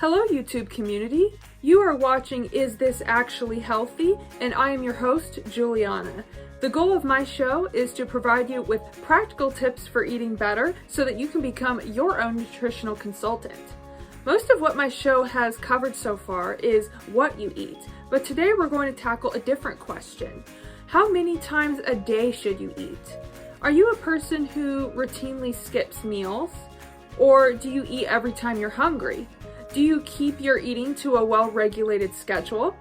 Hello YouTube community, you are watching Is This Actually Healthy? And I am your host, Juliana. The goal of my show is to provide you with practical tips for eating better so that you can become your own nutritional consultant. Most of what my show has covered so far is what you eat, but today we're going to tackle a different question. How many times a day should you eat? Are you a person who routinely skips meals? Or do you eat every time you're hungry? Do you keep your eating to a well-regulated schedule?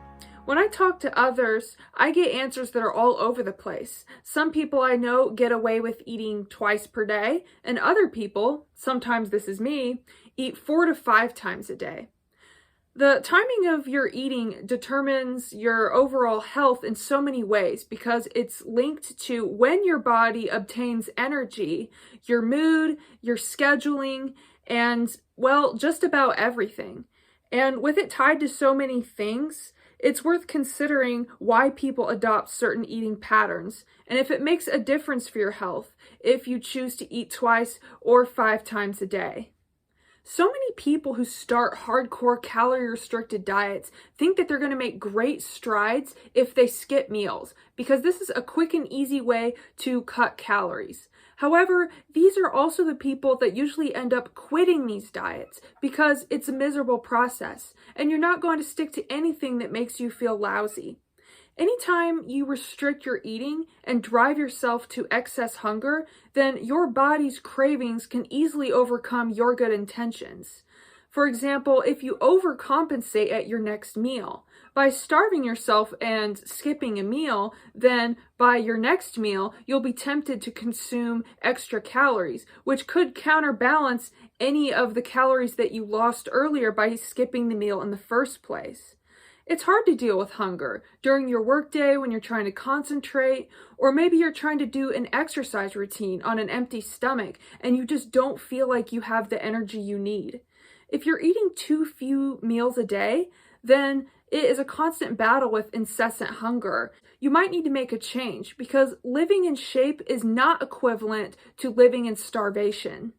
When I talk to others, I get answers that are all over the place. Some people I know get away with eating twice per day, and other people, sometimes this is me, eat 4 to 5 times a day. The timing of your eating determines your overall health in so many ways because it's linked to when your body obtains energy, your mood, your scheduling, and, well, just about everything. And with it tied to so many things, it's worth considering why people adopt certain eating patterns and if it makes a difference for your health if you choose to eat twice or 5 times a day. So many people who start hardcore calorie-restricted diets think that they're going to make great strides if they skip meals, because this is a quick and easy way to cut calories. However, these are also the people that usually end up quitting these diets because it's a miserable process, and you're not going to stick to anything that makes you feel lousy. Anytime you restrict your eating and drive yourself to excess hunger, then your body's cravings can easily overcome your good intentions. For example, if you overcompensate at your next meal, by starving yourself and skipping a meal, then by your next meal, you'll be tempted to consume extra calories, which could counterbalance any of the calories that you lost earlier by skipping the meal in the first place. It's hard to deal with hunger during your workday when you're trying to concentrate, or maybe you're trying to do an exercise routine on an empty stomach and you just don't feel like you have the energy you need. If you're eating too few meals a day, then it is a constant battle with incessant hunger. You might need to make a change because living in shape is not equivalent to living in starvation.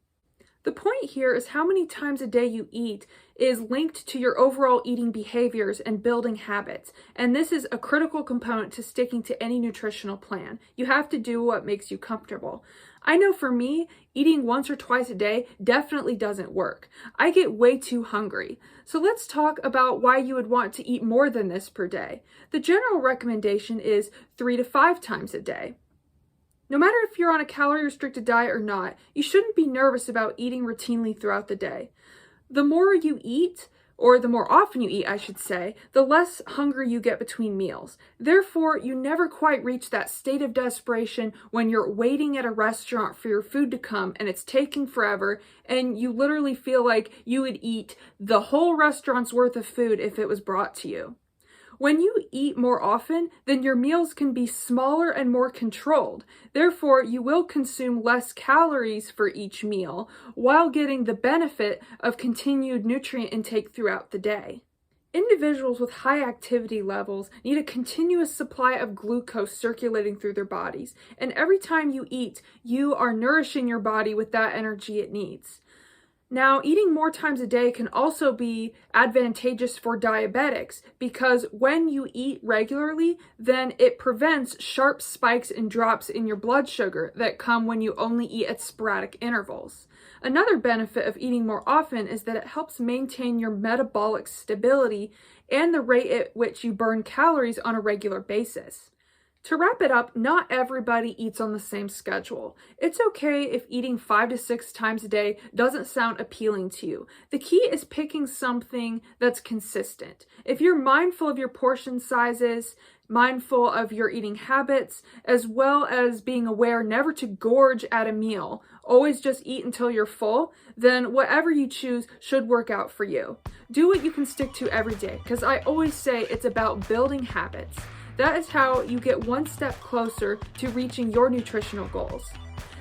The point here is how many times a day you eat is linked to your overall eating behaviors and building habits. And this is a critical component to sticking to any nutritional plan. You have to do what makes you comfortable. I know for me, eating once or twice a day definitely doesn't work. I get way too hungry. So let's talk about why you would want to eat more than this per day. The general recommendation is 3 to 5 times a day. No matter if you're on a calorie-restricted diet or not, you shouldn't be nervous about eating routinely throughout the day. The more you eat, or the more often you eat, I should say, the less hungry you get between meals. Therefore, you never quite reach that state of desperation when you're waiting at a restaurant for your food to come and it's taking forever and you literally feel like you would eat the whole restaurant's worth of food if it was brought to you. When you eat more often, then your meals can be smaller and more controlled. Therefore, you will consume less calories for each meal while getting the benefit of continued nutrient intake throughout the day. Individuals with high activity levels need a continuous supply of glucose circulating through their bodies, and every time you eat, you are nourishing your body with that energy it needs. Now, eating more times a day can also be advantageous for diabetics because when you eat regularly, then it prevents sharp spikes and drops in your blood sugar that come when you only eat at sporadic intervals. Another benefit of eating more often is that it helps maintain your metabolic stability and the rate at which you burn calories on a regular basis. To wrap it up, not everybody eats on the same schedule. It's okay if eating 5 to 6 times a day doesn't sound appealing to you. The key is picking something that's consistent. If you're mindful of your portion sizes, mindful of your eating habits, as well as being aware never to gorge at a meal, always just eat until you're full, then whatever you choose should work out for you. Do what you can stick to every day, because I always say it's about building habits. That is how you get one step closer to reaching your nutritional goals.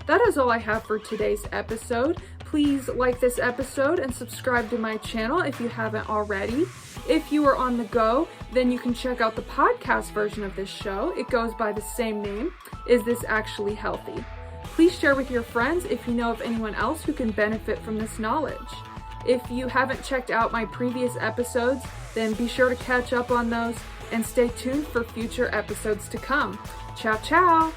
That is all I have for today's episode. Please like this episode and subscribe to my channel if you haven't already. If you are on the go, then you can check out the podcast version of this show. It goes by the same name, Is This Actually Healthy? Please share with your friends if you know of anyone else who can benefit from this knowledge. If you haven't checked out my previous episodes, then be sure to catch up on those and stay tuned for future episodes to come. Ciao, ciao!